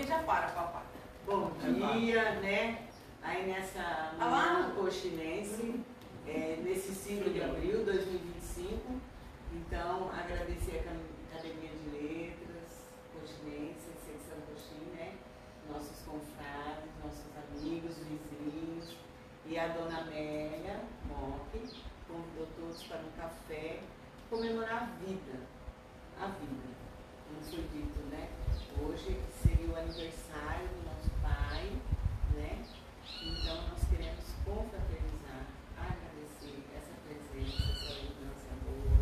já para, papai. Bom dia, né? Aí nessa manhã coxinense, nesse 5 de abril de 2025, então agradecer a Academia de Letras, Coxinense, Secção Coxim, né? Nossos confrades, nossos amigos, vizinhos, e a dona Amélia Mock convidou todos para um café comemorar a vida, como foi dito, né? Hoje seria o aniversário do nosso pai, né? Então nós queremos confraternizar, agradecer essa presença, essa lembrança boa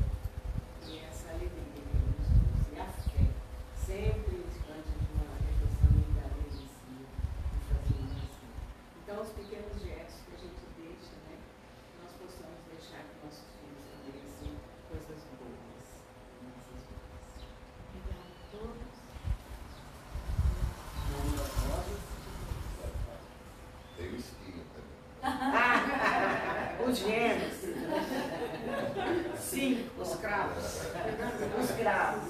e essa alegria que ele nos trouxe, e a fé, sempre diante de uma reflexão da alegria e fazendo assim. Então os pequenos gestos que a gente deixa, né? Nós possamos deixar que nossos filhos também assim, coisas boas. Obrigada a todos. Tem o espinho também. Os gêmeos. Sim, os cravos. Os cravos.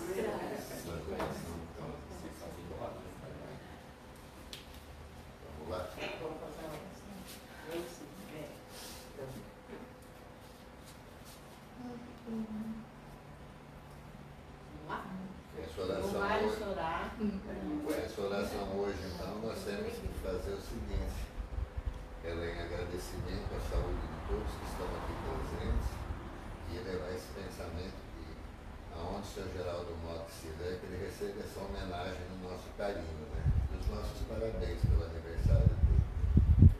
Vamos lá. Não vale chorar. Essa oração hoje, então, nós temos que fazer o seguinte: ela é em agradecimento à saúde de todos que estão aqui presentes e elevar esse pensamento que, aonde o Sr. Geraldo Mock estiver, que ele receba essa homenagem no nosso carinho, né? E os nossos parabéns pelo aniversário dele.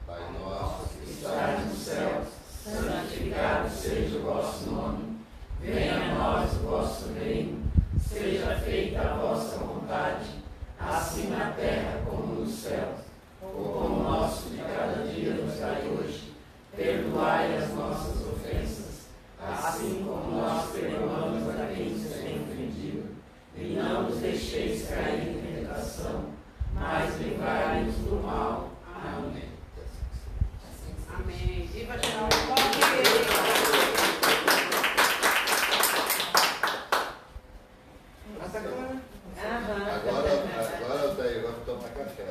Pai nosso que estás nos céus, santificado seja o vosso nome. Venha a nós o vosso reino. Seja feita a vossa vontade, assim na terra como nos céus. O pão nosso de cada dia nos dai hoje. Perdoai as nossas ofensas, assim como nós perdoamos a quem nos tem ofendido. E não nos deixeis cair em tentação, mas livrai-nos do mal. Amém. Amém. Viva geral. Agora daí vamos tomar café.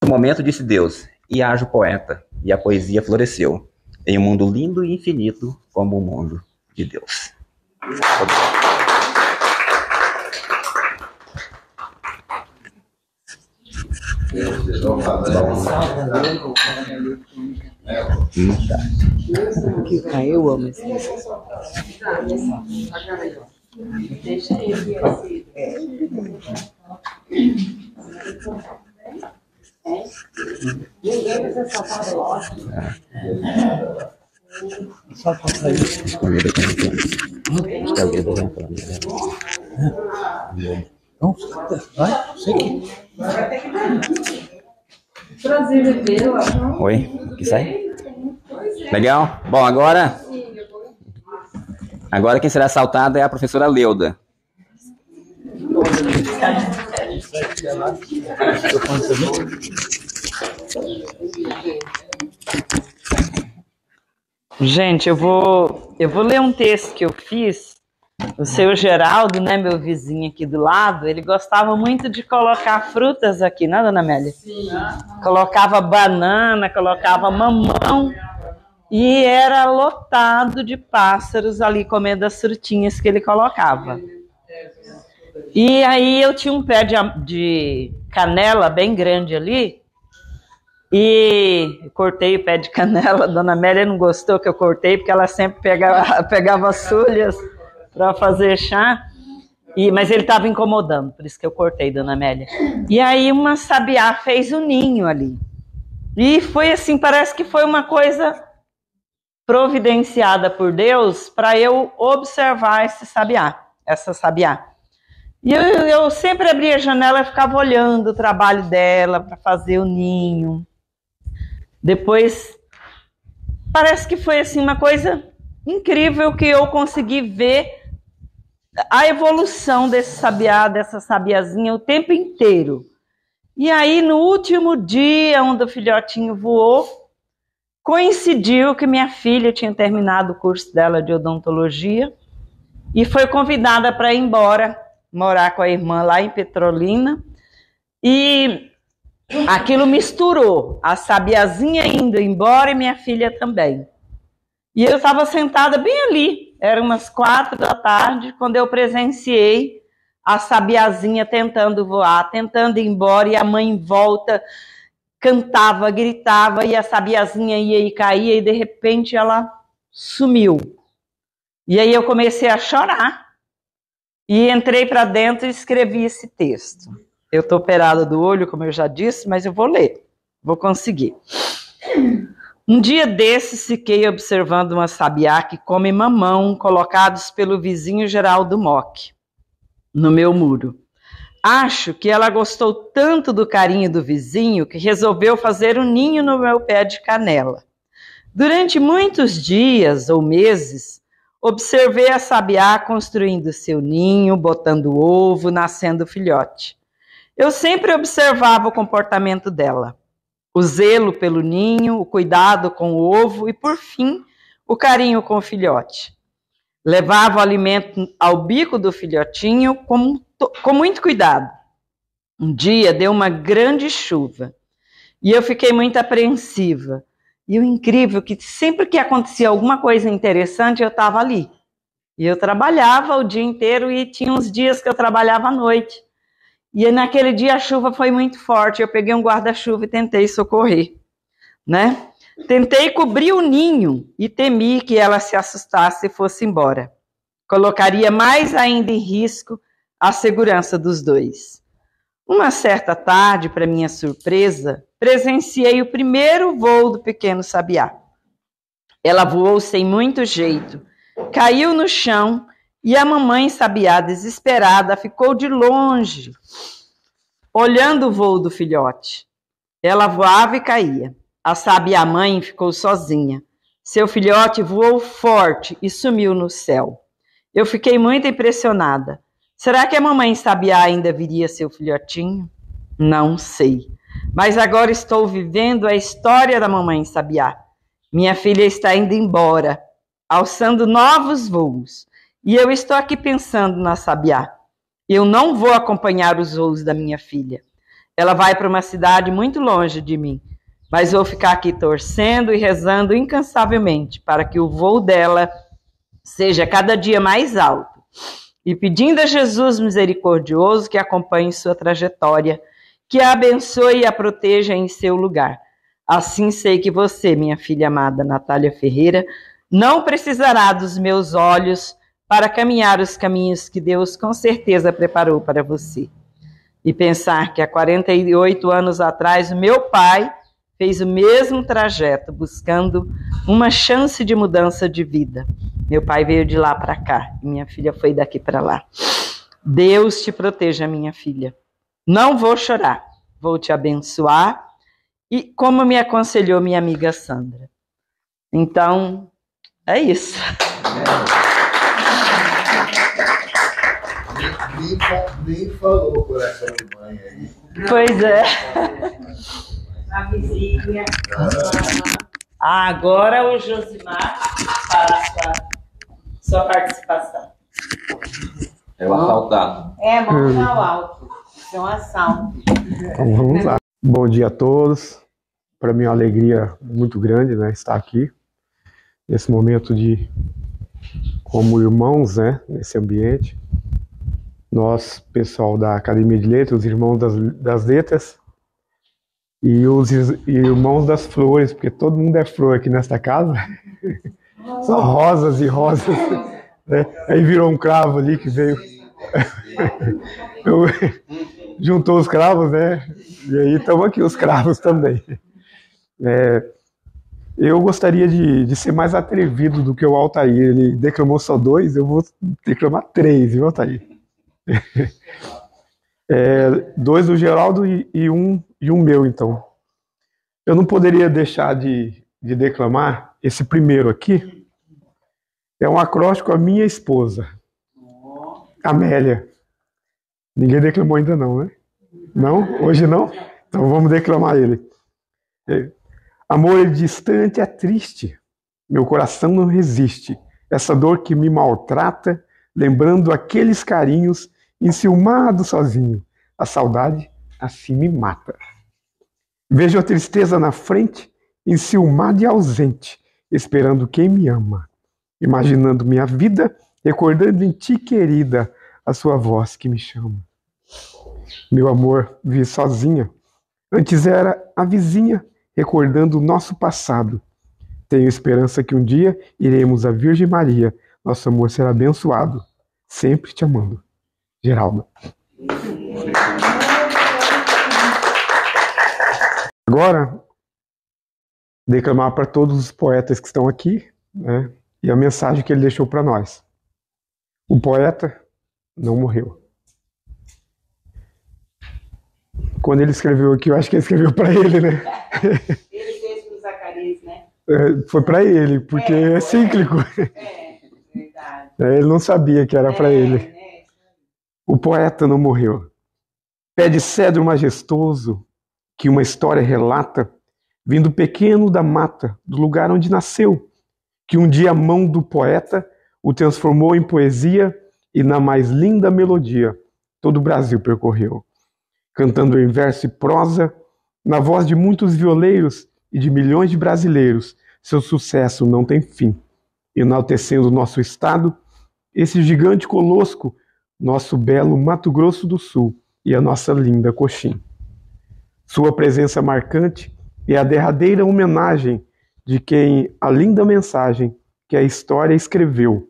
No momento disse Deus, e haja o poeta, e a poesia floresceu, em um mundo lindo e infinito como o mundo de Deus. Eu amo esse Deixa ele assim. Ninguém vai ser safado, ótimo. Só falta isso. Não, vai, sei que. Prazer em vê-lo. Oi, que sai? Legal? Bom, agora quem será assaltada é a professora Leuda. Gente, eu vou ler um texto que eu fiz. O seu Geraldo, né, meu vizinho aqui do lado, ele gostava muito de colocar frutas aqui, né, dona Amélia? Sim. Colocava banana, colocava mamão. E era lotado de pássaros ali comendo as frutinhas que ele colocava. E aí eu tinha um pé de canela bem grande ali. E cortei o pé de canela. A dona Amélia não gostou que eu cortei, porque ela sempre pegava as folhas para fazer chá. Mas ele estava incomodando, por isso que eu cortei, dona Amélia. E aí uma sabiá fez um ninho ali. E foi assim, parece que foi uma coisa providenciada por Deus para eu observar essa sabiá. E eu sempre abria a janela e ficava olhando o trabalho dela para fazer o ninho. Depois, parece que foi assim uma coisa incrível que eu consegui ver a evolução dessa sabiazinha o tempo inteiro. E aí, no último dia, onde o filhotinho voou, coincidiu que minha filha tinha terminado o curso dela de odontologia e foi convidada para ir embora morar com a irmã lá em Petrolina, e aquilo misturou, a Sabiazinha indo embora e minha filha também. E eu estava sentada bem ali, eram umas 4 da tarde, quando eu presenciei a Sabiazinha tentando voar, tentando ir embora, e a mãe em volta cantava, gritava, e a Sabiazinha ia e caía, e de repente ela sumiu. E aí eu comecei a chorar, e entrei para dentro e escrevi esse texto. Eu estou operada do olho, como eu já disse, mas eu vou ler, vou conseguir. Um dia desses, fiquei observando uma sabiá que come mamão colocados pelo vizinho Geraldo Mock no meu muro. Acho que ela gostou tanto do carinho do vizinho que resolveu fazer um ninho no meu pé de canela. Durante muitos dias ou meses, observei a sabiá construindo seu ninho, botando ovo, nascendo filhote. Eu sempre observava o comportamento dela. O zelo pelo ninho, o cuidado com o ovo e, por fim, o carinho com o filhote. Levava o alimento ao bico do filhotinho com muito cuidado. Um dia deu uma grande chuva e eu fiquei muito apreensiva. E o incrível é que sempre que acontecia alguma coisa interessante, eu estava ali. E eu trabalhava o dia inteiro e tinha uns dias que eu trabalhava à noite. E naquele dia a chuva foi muito forte, eu peguei um guarda-chuva e tentei socorrer, né? Tentei cobrir o ninho e temi que ela se assustasse e fosse embora. Colocaria mais ainda em risco a segurança dos dois. Uma certa tarde, para minha surpresa, presenciei o primeiro voo do pequeno sabiá. Ela voou sem muito jeito, caiu no chão, e a mamãe sabiá, desesperada, ficou de longe, olhando o voo do filhote. Ela voava e caía. A sabiá mãe ficou sozinha. Seu filhote voou forte e sumiu no céu. Eu fiquei muito impressionada. Será que a mamãe sabiá ainda viria seu filhotinho? Não sei. Mas agora estou vivendo a história da mamãe sabiá. Minha filha está indo embora, alçando novos voos. E eu estou aqui pensando na sabiá. Eu não vou acompanhar os voos da minha filha. Ela vai para uma cidade muito longe de mim. Mas vou ficar aqui torcendo e rezando incansavelmente para que o voo dela seja cada dia mais alto. E pedindo a Jesus misericordioso que acompanhe sua trajetória, que a abençoe e a proteja em seu lugar. Assim sei que você, minha filha amada Natália Ferreira, não precisará dos meus olhos para caminhar os caminhos que Deus com certeza preparou para você. E pensar que há 48 anos atrás o meu pai fez o mesmo trajeto, buscando uma chance de mudança de vida. Meu pai veio de lá para cá e minha filha foi daqui para lá. Deus te proteja, minha filha. Não vou chorar, vou te abençoar, e como me aconselhou minha amiga Sandra. Então, é isso. Nem falou o coração de mãe aí. Pois é. A vizinha. Agora o Josimar faz sua participação. É o assaltado. É, mãos ao alto. Isso é um assalto. Então, vamos lá. Bom dia a todos. Para mim é uma alegria muito grande, né, estar aqui nesse momento como irmãos, né, nesse ambiente. Nós, pessoal da Academia de Letras, os irmãos das letras e os irmãos das flores, porque todo mundo é flor aqui nesta casa. São rosas e rosas. Né? Aí virou um cravo ali que veio. Juntou os cravos, né? E aí estamos aqui os cravos também. Eu gostaria de ser mais atrevido do que o Altair. Ele declamou só 2, eu vou declamar 3, viu, Altair? 2 do Geraldo e um meu, então. Eu não poderia deixar de declamar esse primeiro aqui. É um acróstico à minha esposa, Amélia. Ninguém declamou ainda não, né? Não? Hoje não? Então vamos declamar ele. Amor distante é triste, meu coração não resiste. Essa dor que me maltrata, lembrando aqueles carinhos enciumado sozinho. A saudade assim me mata. Vejo a tristeza na frente, enciumado e ausente, esperando quem me ama. Imaginando minha vida, recordando em ti, querida, a sua voz que me chama. Meu amor, vi sozinha. Antes era a vizinha, recordando o nosso passado. Tenho esperança que um dia iremos à Virgem Maria. Nosso amor será abençoado. Sempre te amando. Geraldo. Agora, declamar para todos os poetas que estão aqui, né, e a mensagem que ele deixou para nós. O poeta não morreu. Quando ele escreveu aqui, eu acho que ele escreveu para ele, né? Ele fez com o Zacarias, né? Foi para ele, porque é cíclico. Verdade. Ele não sabia que era para ele. Né? O poeta não morreu. Pé de cedro majestoso, que uma história relata, vindo pequeno da mata, do lugar onde nasceu, que um dia a mão do poeta o transformou em poesia e na mais linda melodia todo o Brasil percorreu. Cantando em verso e prosa, na voz de muitos violeiros e de milhões de brasileiros, seu sucesso não tem fim. Enaltecendo o nosso estado, esse gigante colosco, nosso belo Mato Grosso do Sul e a nossa linda Coxim. Sua presença marcante é a derradeira homenagem de quem a linda mensagem que a história escreveu.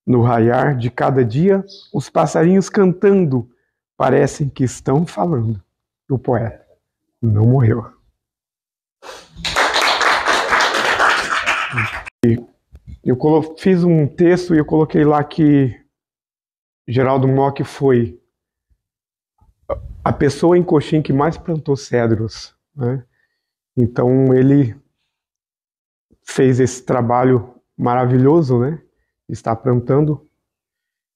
No raiar de cada dia, os passarinhos cantando parecem que estão falando. O poeta não morreu. Eu fiz um texto e eu coloquei lá que Geraldo Mock foi a pessoa em Coxim que mais plantou cedros, né? Então ele fez esse trabalho maravilhoso, né? Está plantando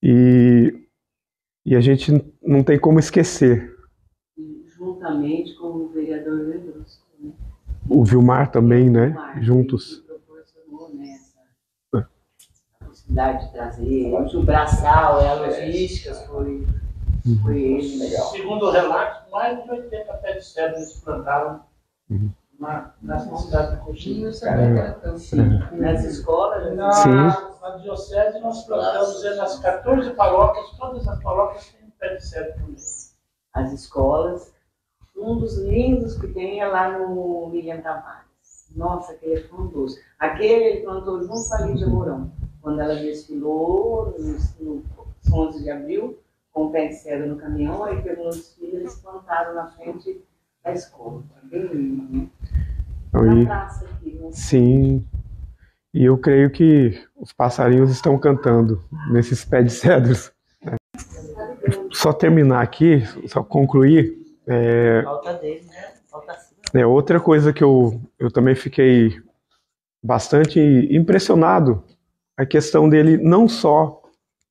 e a gente não tem como esquecer. Juntamente com o vereador Ledrusco, né? O Vilmar também, né? Vilmar, Juntos. que proporcionou, né, essa possibilidade de trazer. O braçal, a logística, foi ele. Legal. Segundo o relato, mais de 80 pés de cedro eles plantaram nessa cidade de Coxim. Nas escolas, né? Na diocese nós plantamos nas 14 paróquias, todas as paróquias têm pé de cedro também. As escolas. Um dos lindos que tem é lá no William Tavares. Nossa, aquele é frondoso. Aquele ele plantou junto com a Lídia Mourão. Quando ela desfilou no 11 de abril, com o pé de cedro no caminhão, aí pelo desfile eles plantaram na frente da escola. Bem lindo, né? Na praça aqui, né? Sim. E eu creio que os passarinhos estão cantando nesses pés de cedros. Só terminar aqui, só concluir. Falta dele, né? Falta assim. Outra coisa que eu também fiquei bastante impressionado, a questão dele não só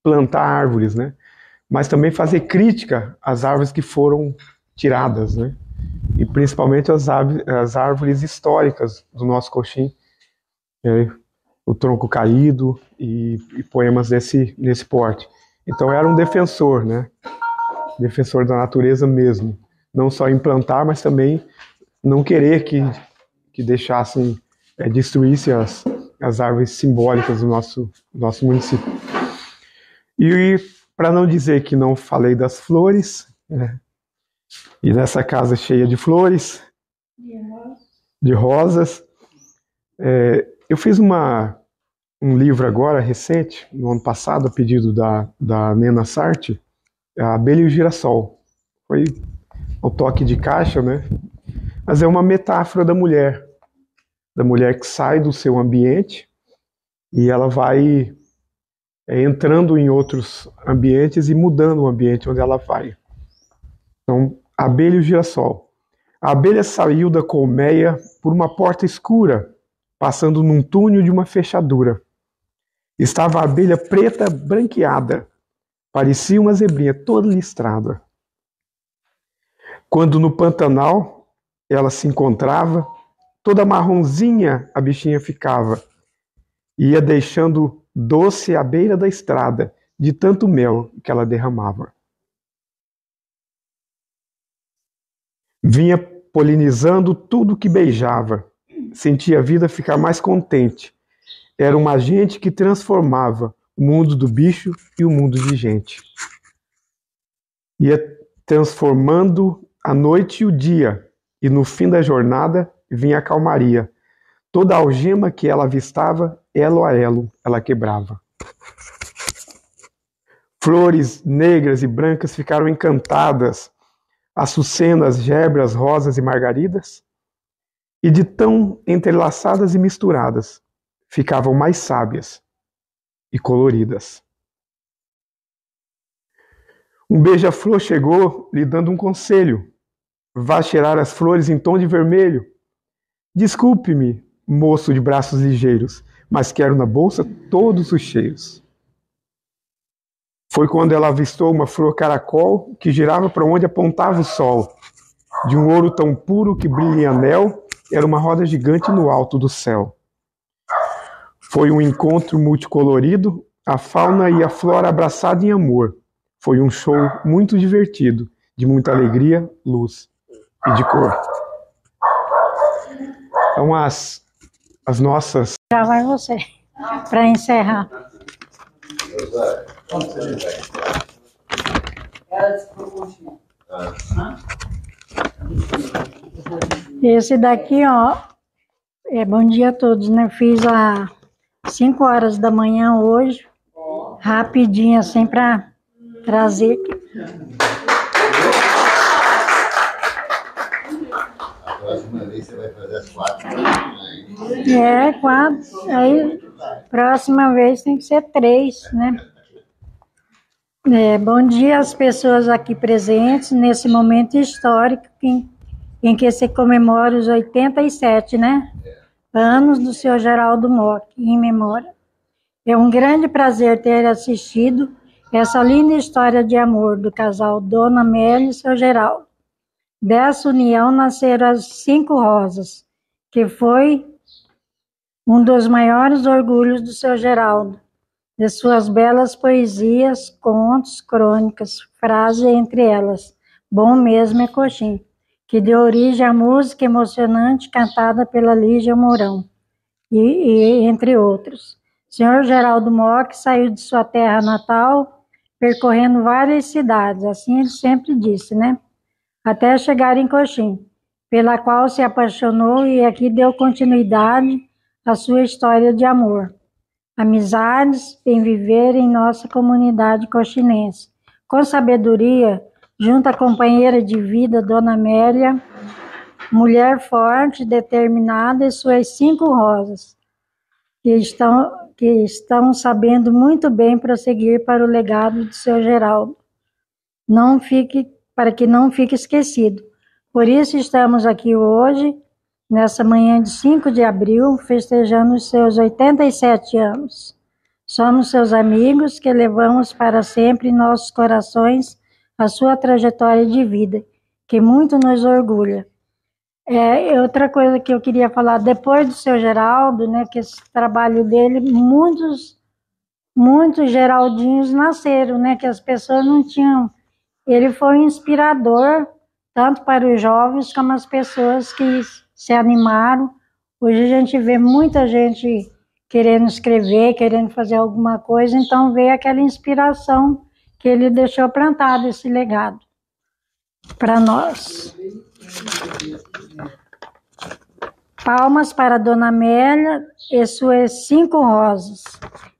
plantar árvores, né? Mas também fazer crítica às árvores que foram tiradas, né? E principalmente as árvores históricas do nosso Coxim, o tronco caído e poemas nesse porte. Então era um defensor, né? Defensor da natureza mesmo. Não só implantar, mas também não querer que deixassem, destruísse as árvores simbólicas do nosso município. E para não dizer que não falei das flores, né? E nessa casa cheia de flores, de rosas, eu fiz um livro agora, recente, no ano passado, a pedido da Nena Sarti, A Abelha e o Girassol. Foi o toque de caixa, né? Mas é uma metáfora da mulher que sai do seu ambiente e ela vai entrando em outros ambientes e mudando o ambiente onde ela vai. Então, a abelha e o girassol. A abelha saiu da colmeia por uma porta escura, passando num túnel de uma fechadura. Estava a abelha preta branqueada, parecia uma zebrinha toda listrada. Quando no Pantanal ela se encontrava, toda marronzinha a bichinha ficava, ia deixando doce à beira da estrada, de tanto mel que ela derramava. Vinha polinizando tudo que beijava. Sentia a vida ficar mais contente. Era uma agente que transformava o mundo do bicho e o mundo de gente. Ia transformando a noite e o dia, e no fim da jornada vinha a calmaria. Toda algema que ela avistava, elo a elo, ela quebrava. Flores negras e brancas ficaram encantadas, açucenas, gebras, rosas e margaridas, e de tão entrelaçadas e misturadas, ficavam mais sábias e coloridas. Um beija-flor chegou lhe dando um conselho. Vá cheirar as flores em tom de vermelho. Desculpe-me, moço de braços ligeiros, mas quero na bolsa todos os cheiros. Foi quando ela avistou uma flor caracol que girava para onde apontava o sol. De um ouro tão puro que brilha em anel, era uma roda gigante no alto do céu. Foi um encontro multicolorido, a fauna e a flora abraçada em amor. Foi um show muito divertido, de muita alegria, luz e de cor. Então as nossas... Já vai você, para encerrar. Esse daqui, ó, bom dia a todos, né? Fiz às 5 horas da manhã hoje, rapidinho assim para trazer aqui. A próxima vez você vai fazer as 4. 4. Aí, próxima vez tem que ser 3, né? Bom dia às pessoas aqui presentes nesse momento histórico em que se comemora os 87, né? Anos do seu Geraldo Mock, em memória. É um grande prazer ter assistido essa linda história de amor do casal Dona Amélia e seu Geraldo. Dessa união nasceram as 5 rosas, que foi um dos maiores orgulhos do seu Geraldo, de suas belas poesias, contos, crônicas, frases entre elas, Bom Mesmo é Coxim, que deu origem à música emocionante cantada pela Lígia Mourão, e entre outros. Senhor Geraldo Mock saiu de sua terra natal, percorrendo várias cidades, assim ele sempre disse, né? Até chegar em Coxim, pela qual se apaixonou e aqui deu continuidade à sua história de amor. Amizades em viver em nossa comunidade coxinense. Com sabedoria, junto à companheira de vida, Dona Amélia, mulher forte, determinada, e suas 5 rosas, que estão sabendo muito bem prosseguir para o legado de seu Geraldo. Para que não fique esquecido. Por isso estamos aqui hoje, nessa manhã de 5 de abril, festejando os seus 87 anos. Somos seus amigos que levamos para sempre em nossos corações a sua trajetória de vida, que muito nos orgulha. Outra coisa que eu queria falar, depois do seu Geraldo, né, que esse trabalho dele, muitos Geraldinhos nasceram, né, que as pessoas não tinham. Ele foi um inspirador, tanto para os jovens como as pessoas que se animaram. Hoje a gente vê muita gente querendo escrever, querendo fazer alguma coisa, então veio aquela inspiração que ele deixou plantado, esse legado para nós. Palmas para Dona Amélia e suas 5 rosas.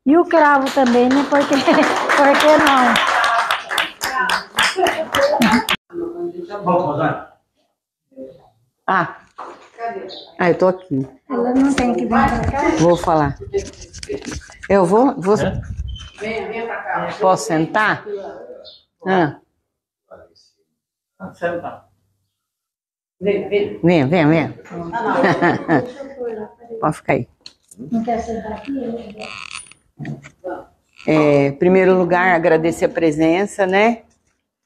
E o cravo também, né? Porque não? Eu tô aqui. Ela não tem que vir pra cá? Vou falar. Eu vou? Venha pra cá. Posso sentar? Senta. Vem. Pode ficar aí. Não quer sentar aqui? Em primeiro lugar, agradecer a presença, né?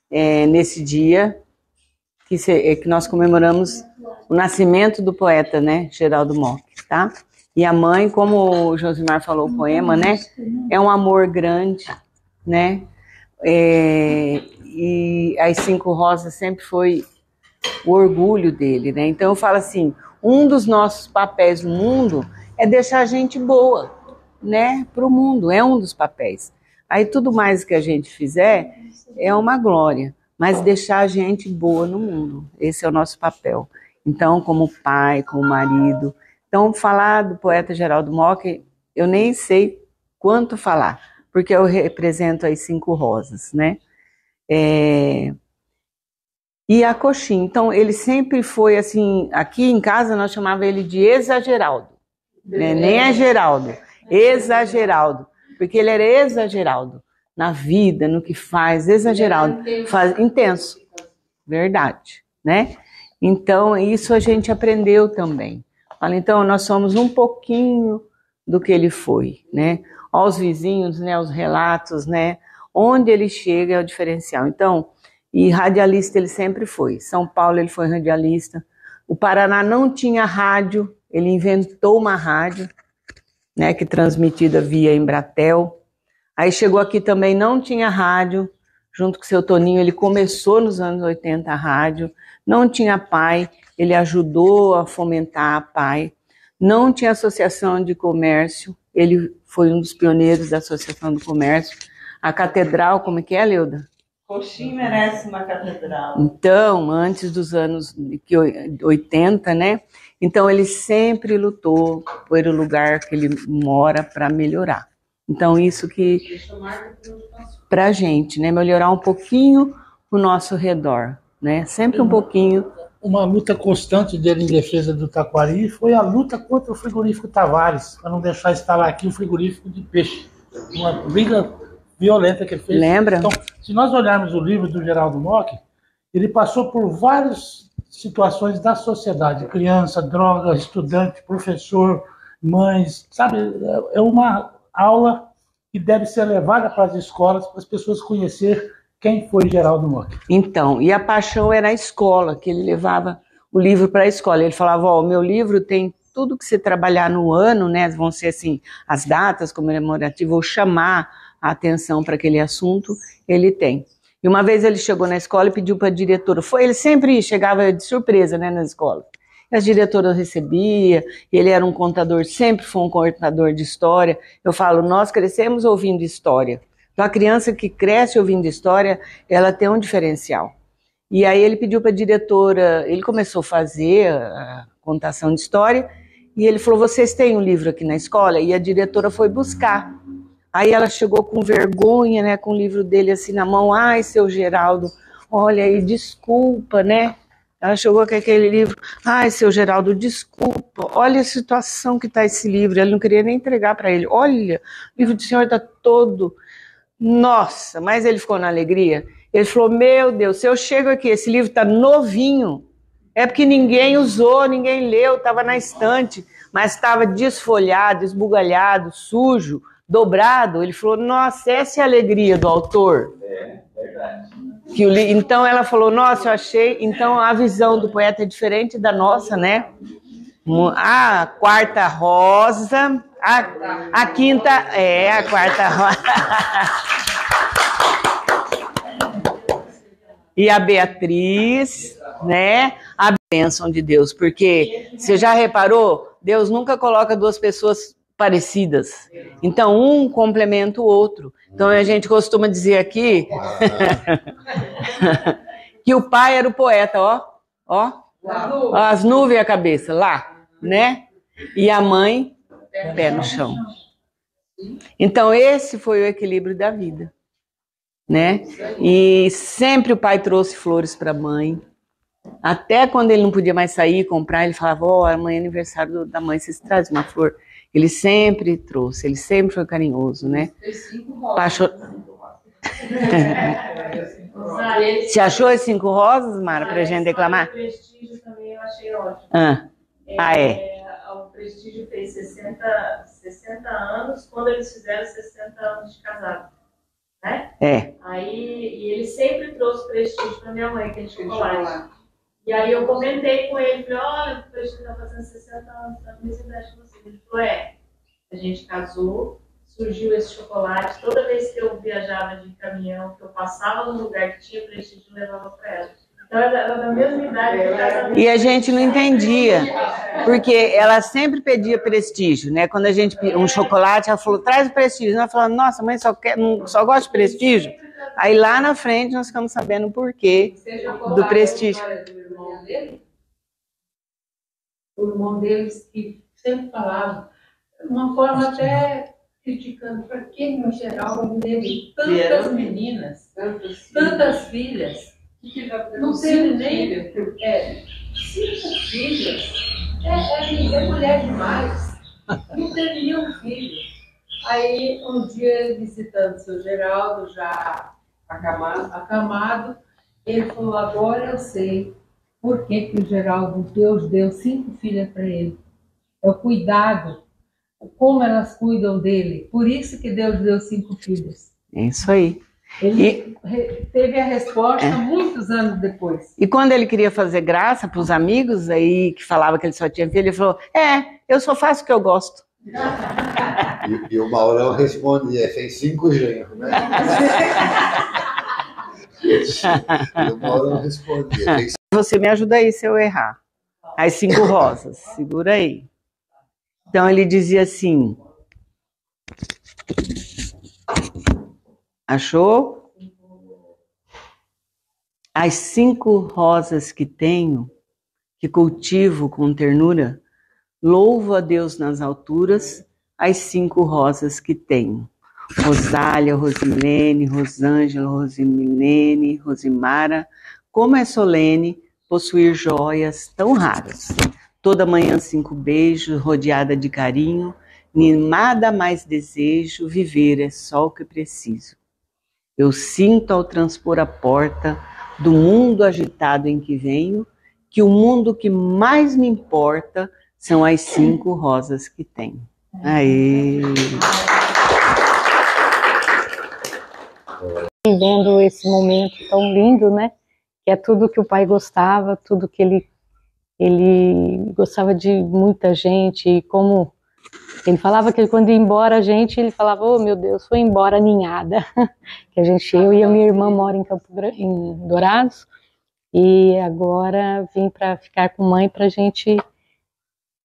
Nesse dia que nós comemoramos o nascimento do poeta, né? Geraldo Mock, tá? E a mãe, como o Josimar falou o poema, né? É um amor grande, né? E as 5 rosas sempre foi o orgulho dele, né? Então eu falo assim, um dos nossos papéis no mundo é deixar a gente boa, né, para o mundo, é um dos papéis. Aí tudo mais que a gente fizer é uma glória, mas deixar a gente boa no mundo, esse é o nosso papel. Então, como pai, como marido. Então, falar do poeta Geraldo Mock, eu nem sei quanto falar, porque eu represento as 5 rosas, né? E a coxinha, então ele sempre foi assim, aqui em casa nós chamava ele de Exageraldo, né? Nem é Geraldo, Exageraldo, porque ele era exagerado na vida, no que faz, exagerado, faz intenso, verdade, né? Então isso a gente aprendeu também. Fala, então nós somos um pouquinho do que ele foi, né? Aos vizinhos, né? Os relatos, né? Onde ele chega é o diferencial. Então, e radialista ele sempre foi. São Paulo ele foi radialista. O Paraná não tinha rádio, ele inventou uma rádio, né, que transmitida via Embratel. Aí chegou aqui também, não tinha rádio, junto com o seu Toninho, ele começou nos anos 80 a rádio, não tinha PAI, ele ajudou a fomentar a PAI, não tinha associação de comércio, ele foi um dos pioneiros da associação do comércio. A catedral, como é que é, Leuda? Coxim merece uma catedral. Então, antes dos anos 80, né? Então, ele sempre lutou pelo lugar que ele mora para melhorar. Então, isso que, para a gente, né? Melhorar um pouquinho o nosso redor, né? Sempre um pouquinho. Uma luta constante dele em defesa do Taquari foi a luta contra o frigorífico Tavares, para não deixar instalar aqui o frigorífico de peixe. Uma briga violenta que ele fez. Lembra? Então, se nós olharmos o livro do Geraldo Mock, ele passou por várias situações da sociedade, criança, droga, estudante, professor, mães, sabe? É uma aula que deve ser levada para as escolas, para as pessoas conhecerem quem foi Geraldo Mock. Então, e a paixão era a escola, que ele levava o livro para a escola. Ele falava, ó, o meu livro tem tudo que você trabalhar no ano, né? Vão ser assim, as datas comemorativas, ou chamar a atenção para aquele assunto, ele tem. E uma vez ele chegou na escola e pediu para a diretora, ele sempre chegava de surpresa, né, na escola. E as diretoras recebia, ele era um contador, sempre foi um contador de história. Eu falo, nós crescemos ouvindo história. Então a criança que cresce ouvindo história, ela tem um diferencial. E aí ele pediu para a diretora, ele começou a fazer a contação de história, e ele falou, vocês têm um livro aqui na escola? E a diretora foi buscar. Aí ela chegou com vergonha, né, com o livro dele assim na mão. Ai, seu Geraldo, olha aí, desculpa, né? Ela chegou com aquele livro. Ai, seu Geraldo, desculpa. Olha a situação que está esse livro. Ele não queria nem entregar para ele. Olha, o livro do senhor está todo... Nossa, mas ele ficou na alegria. Ele falou, meu Deus, se eu chego aqui, esse livro está novinho. É porque ninguém usou, ninguém leu, estava na estante. Mas estava desfolhado, esbugalhado, sujo, dobrado. Ele falou, nossa, essa é a alegria do autor. É, verdade. Então ela falou, nossa, eu achei... Então a visão do poeta é diferente da nossa, né? A quarta rosa, a quinta... a quarta rosa. E a Beatriz, né? A bênção de Deus. Porque, você já reparou? Deus nunca coloca duas pessoas parecidas. Então, um complementa o outro. Então, a gente costuma dizer aqui que o pai era o poeta, ó, as nuvens e a cabeça, lá, né? E a mãe, pé no chão. Então, esse foi o equilíbrio da vida, né? E sempre o pai trouxe flores para a mãe. Até quando ele não podia mais sair, comprar, ele falava, ó, amanhã é aniversário da mãe, vocês trazem uma flor. Ele sempre trouxe, ele sempre foi carinhoso, né? Você achou as 5 rosas, Mara, pra gente declamar? O Prestígio também eu achei ótimo. O Prestígio fez 60 anos quando eles fizeram 60 anos de casado, né? E ele sempre trouxe Prestígio pra minha mãe, aquele chocolate. E aí eu comentei com ele, falei, olha, o Prestígio tá fazendo 60 anos, tá mesmo idade que você. Ele falou, a gente casou, surgiu esse chocolate, toda vez que eu viajava de caminhão, que eu passava num lugar que tinha Prestígio, eu levava para ela. Então era da mesma idade. E a gente não entendia, porque ela sempre pedia prestígio, né? Quando a gente um chocolate, ela falou, traz o prestígio. Nós falamos, nossa, mãe só gosta de prestígio. Aí lá na frente nós ficamos sabendo o porquê do prestígio. O irmão deles que sempre falava, de uma forma até criticando, para que no geral teve tantas meninas, tantas filhas, não teve nem 5 filhas, é mulher demais, não teve nenhum filho. Aí um dia visitando o seu Geraldo, já acamado, ele falou, agora eu sei por que o Geraldo, Deus deu 5 filhas para ele. É o cuidado, como elas cuidam dele. Por isso que Deus deu 5 filhos. É isso aí. Ele teve a resposta muitos anos depois. E quando ele queria fazer graça para os amigos aí que falava que ele só tinha filho, ele falou, eu só faço o que eu gosto. E o Maurão respondia, fez 5 genros, né? E o Maurão respondia, fez... Você me ajuda aí se eu errar. As 5 rosas, segura aí. Então ele dizia assim, achou? As 5 rosas que tenho, que cultivo com ternura, louvo a Deus nas alturas, as 5 rosas que tenho. Rosália, Rosilene, Rosângela, Rosimilene, Rosimara, como é solene possuir joias tão raras. Toda manhã 5 beijos, rodeada de carinho, nada mais desejo, viver é só o que preciso. Eu sinto ao transpor a porta do mundo agitado em que venho, que o mundo que mais me importa são as 5 rosas que tenho. Aê! Vivendo esse momento tão lindo, né? Que é tudo que o pai gostava, tudo que ele gostava de muita gente, e como ele falava que quando ia embora a gente, ele falava, oh meu Deus, foi embora ninhada. Que eu e a minha irmã moram em Dourados, e agora vim para ficar com mãe para a gente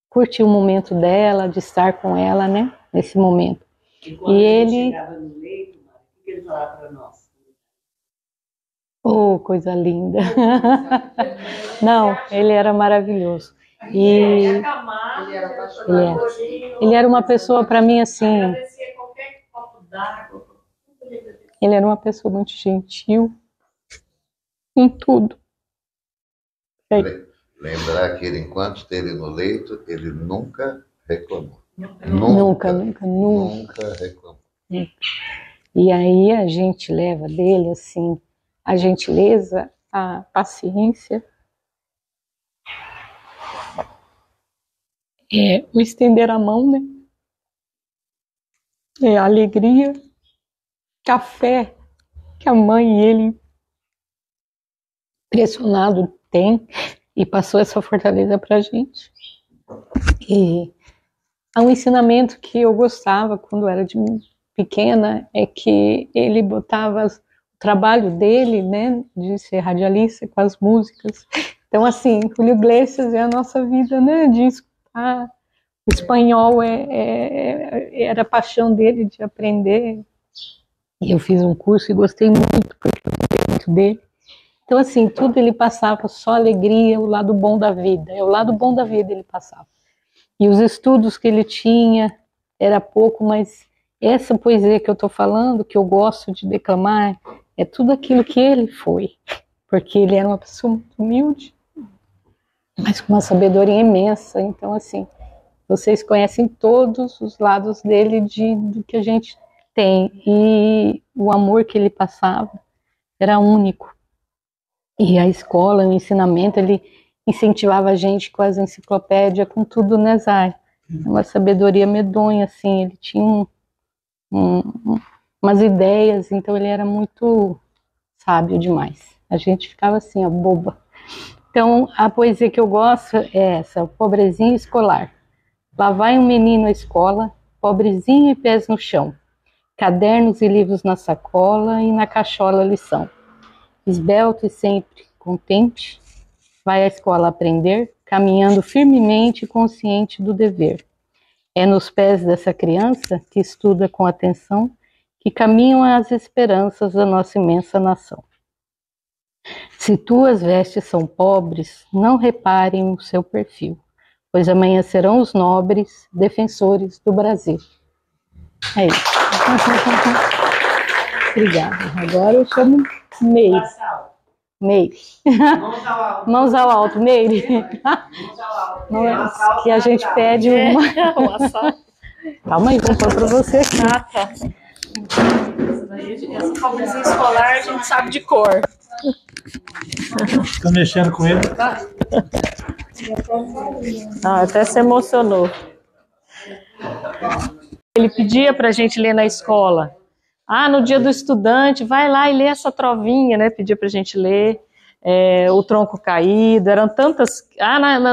curtir o momento dela, de estar com ela, né, nesse momento. E quando ele chegava no leito, o que ele falava para nós? Oh, coisa linda. Não, ele era maravilhoso. Ele era uma pessoa, para mim, assim, ele era uma pessoa muito gentil em tudo. Lembrar que ele, enquanto esteve no leito, ele nunca reclamou. Nunca reclamou. E aí a gente leva dele, assim, a gentileza, a paciência, o estender a mão, né? A alegria, café que a mãe e ele, pressionado, tem, e passou essa fortaleza pra gente. E há um ensinamento que eu gostava quando era pequena, é que ele botava o trabalho dele, né, de ser radialista com as músicas. Então, assim, Julio Iglesias é a nossa vida, né, de escutar. O espanhol era a paixão dele de aprender. E eu fiz um curso e gostei muito, porque eu gostei muito dele. Então, assim, tudo ele passava, só alegria, o lado bom da vida. O lado bom da vida ele passava. E os estudos que ele tinha, era pouco, mas essa poesia que eu estou falando, que eu gosto de declamar, é tudo aquilo que ele foi. Porque ele era uma pessoa muito humilde, mas com uma sabedoria imensa. Então, assim, vocês conhecem todos os lados dele do que a gente tem. E o amor que ele passava era único. E a escola, o ensinamento, ele incentivava a gente com as enciclopédias, com tudo, né, Zay? Uma sabedoria medonha, assim, ele tinha umas ideias, então ele era muito sábio demais. A gente ficava assim, boba. Então, a poesia que eu gosto é essa, o pobrezinho escolar. Lá vai um menino à escola, pobrezinho e pés no chão, cadernos e livros na sacola e na cachola lição. Esbelto e sempre contente, vai à escola aprender, caminhando firmemente e consciente do dever. É nos pés dessa criança, que estuda com atenção, que caminham as esperanças da nossa imensa nação. Se tuas vestes são pobres, não reparem o seu perfil, pois amanhã serão os nobres defensores do Brasil. É isso. Obrigada. Agora eu chamo Meire. Meire. Mãos ao alto, Meire. Que a gente pede uma. Calma aí, vou pôr para você aqui. Ah, tá. Essa palmezinha escolar a gente sabe de cor. Tá mexendo com ele? Até se emocionou. Ele pedia para a gente ler na escola. No dia do estudante, vai lá e lê essa trovinha, né? Pedia para a gente ler o tronco caído. Eram tantas.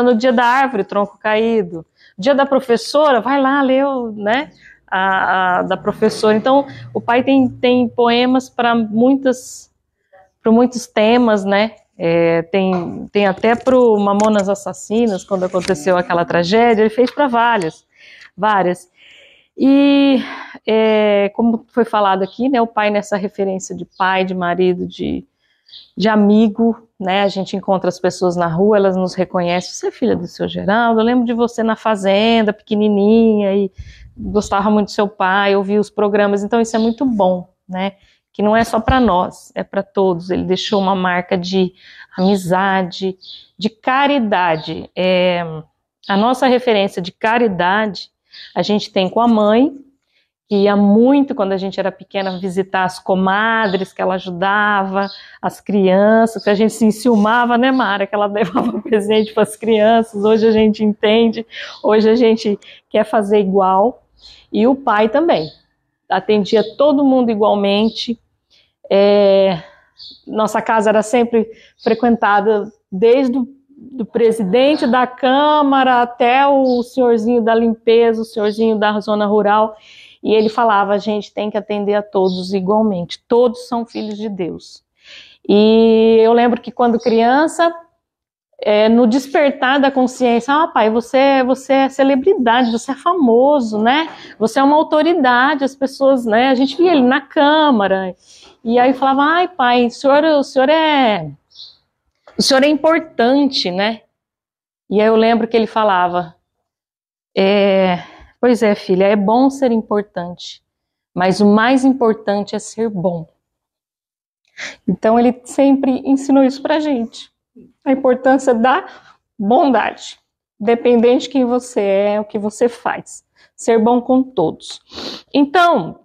No dia da árvore, tronco caído. Dia da professora, vai lá ler, né? Da professora. Então, o pai tem poemas para muitos temas, né? Tem até para o Mamonas Assassinas, quando aconteceu aquela tragédia, ele fez para várias. E, como foi falado aqui, né, o pai nessa referência de pai, de marido, de amigo, né, a gente encontra as pessoas na rua, elas nos reconhecem, você é filha do seu Geraldo, eu lembro de você na fazenda, pequenininha, e gostava muito do seu pai, ouvia os programas, então isso é muito bom, né, que não é só para nós, é para todos. Ele deixou uma marca de amizade, de caridade. A nossa referência de caridade a gente tem com a mãe, que ia muito, quando a gente era pequena, visitar as comadres, que ela ajudava as crianças, que a gente se enciumava, né, Mara, que ela levava presente para as crianças. Hoje a gente entende, hoje a gente quer fazer igual. E o pai também, atendia todo mundo igualmente. Nossa casa era sempre frequentada desde do presidente da Câmara até o senhorzinho da limpeza, o senhorzinho da zona rural, e ele falava, a gente tem que atender a todos igualmente, todos são filhos de Deus. E eu lembro que quando criança, no despertar da consciência, pai, você é celebridade, você é famoso, né? Você é uma autoridade, as pessoas, né? A gente via ele na Câmara, e aí falava, ai pai, o senhor é importante, né? E aí eu lembro que ele falava, pois é, filha, é bom ser importante, mas o mais importante é ser bom. Então ele sempre ensinou isso pra gente, a importância da bondade, independente de quem você é, o que você faz, ser bom com todos. Então,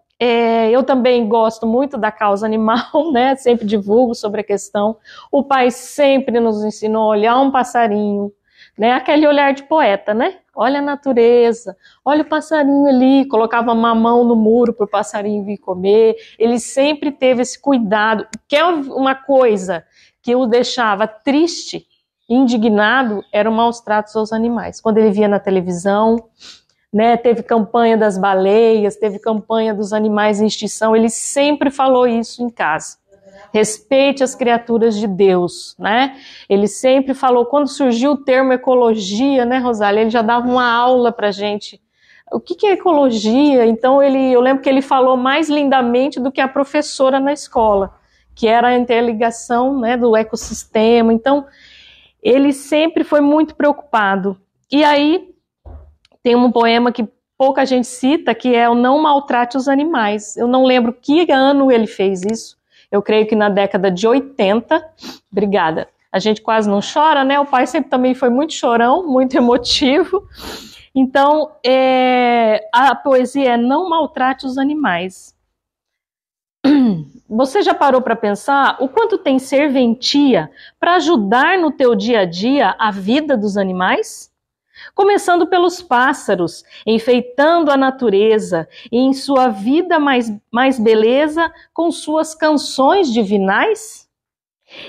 eu também gosto muito da causa animal, né? Sempre divulgo sobre a questão. O pai sempre nos ensinou a olhar um passarinho, né? Aquele olhar de poeta, né? Olha a natureza, olha o passarinho ali, colocava uma mão no muro para o passarinho vir comer. Ele sempre teve esse cuidado, que é uma coisa que o deixava triste, indignado, eram maus tratos aos animais. Quando ele via na televisão, né, teve campanha das baleias, teve campanha dos animais em extinção, ele sempre falou isso em casa. Respeite as criaturas de Deus, né? Ele sempre falou, quando surgiu o termo ecologia, né, Rosália, ele já dava uma aula pra gente. O que é ecologia? Então eu lembro que ele falou mais lindamente do que a professora na escola, que era a interligação, né, do ecossistema. Então, ele sempre foi muito preocupado. E aí, tem um poema que pouca gente cita, que é o Não Maltrate os Animais. Eu não lembro que ano ele fez isso. Eu creio que na década de 80. Obrigada. A gente quase não chora, né? O pai sempre também foi muito chorão, muito emotivo. Então, a poesia é Não Maltrate os Animais. Você já parou para pensar o quanto tem serventia para ajudar no teu dia a dia a vida dos animais? Começando pelos pássaros, enfeitando a natureza e em sua vida mais beleza com suas canções divinais?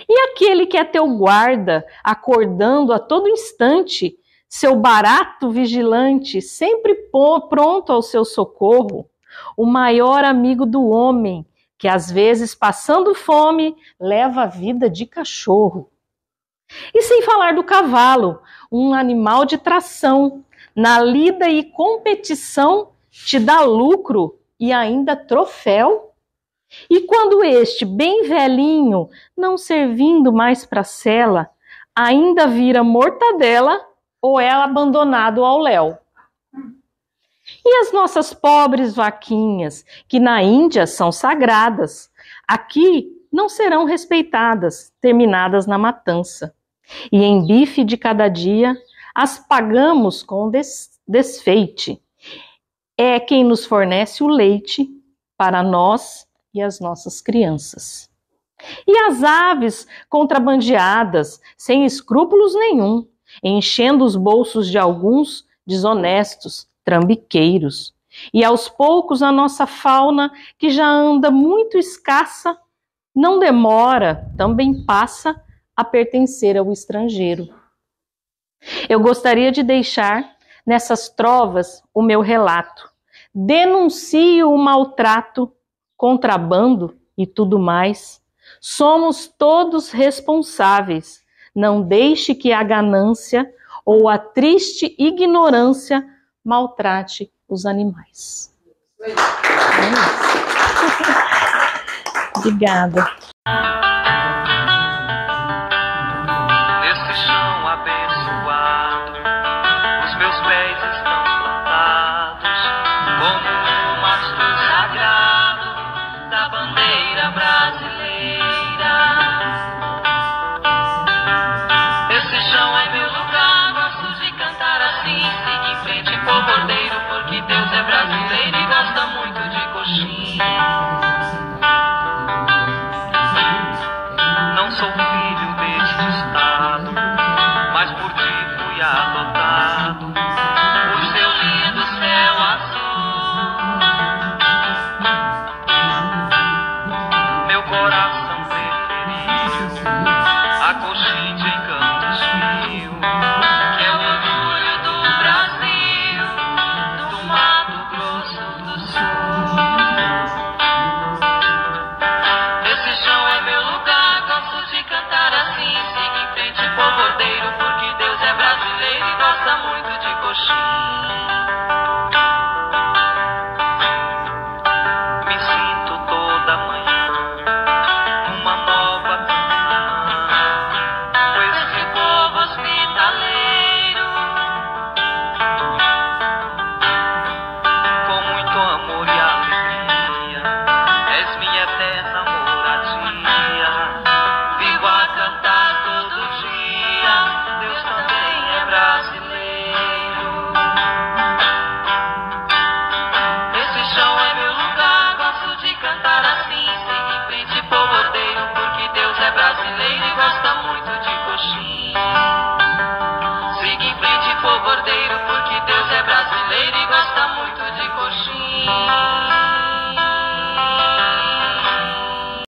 E aquele que é teu guarda, acordando a todo instante, seu barato vigilante, sempre pronto ao seu socorro, o maior amigo do homem, que às vezes, passando fome, leva a vida de cachorro. E sem falar do cavalo, um animal de tração, na lida e competição te dá lucro e ainda troféu. E quando este, bem velhinho, não servindo mais para sela, ainda vira mortadela ou é abandonado ao léu. E as nossas pobres vaquinhas, que na Índia são sagradas, aqui não serão respeitadas, terminadas na matança. E em bife de cada dia, as pagamos com desfeite. É quem nos fornece o leite para nós e as nossas crianças. E as aves contrabandeadas, sem escrúpulos nenhum, enchendo os bolsos de alguns desonestos, trambiqueiros. E aos poucos a nossa fauna, que já anda muito escassa, não demora, também passa a pertencer ao estrangeiro. Eu gostaria de deixar nessas trovas o meu relato. Denuncio o maltrato, contrabando e tudo mais. Somos todos responsáveis. Não deixe que a ganância ou a triste ignorância maltrate os animais. Obrigada. Nesse chão abençoado, os meus pés estão plantados como um mastro sagrado da bandeira brasileira. Esse chão é meu lugar, gosto de cantar assim. Siga em frente, pô bordeiro, porque Deus é brasileiro e gosta muito de coxinha. Não sou filho deste estado, mas por ti fui adotado.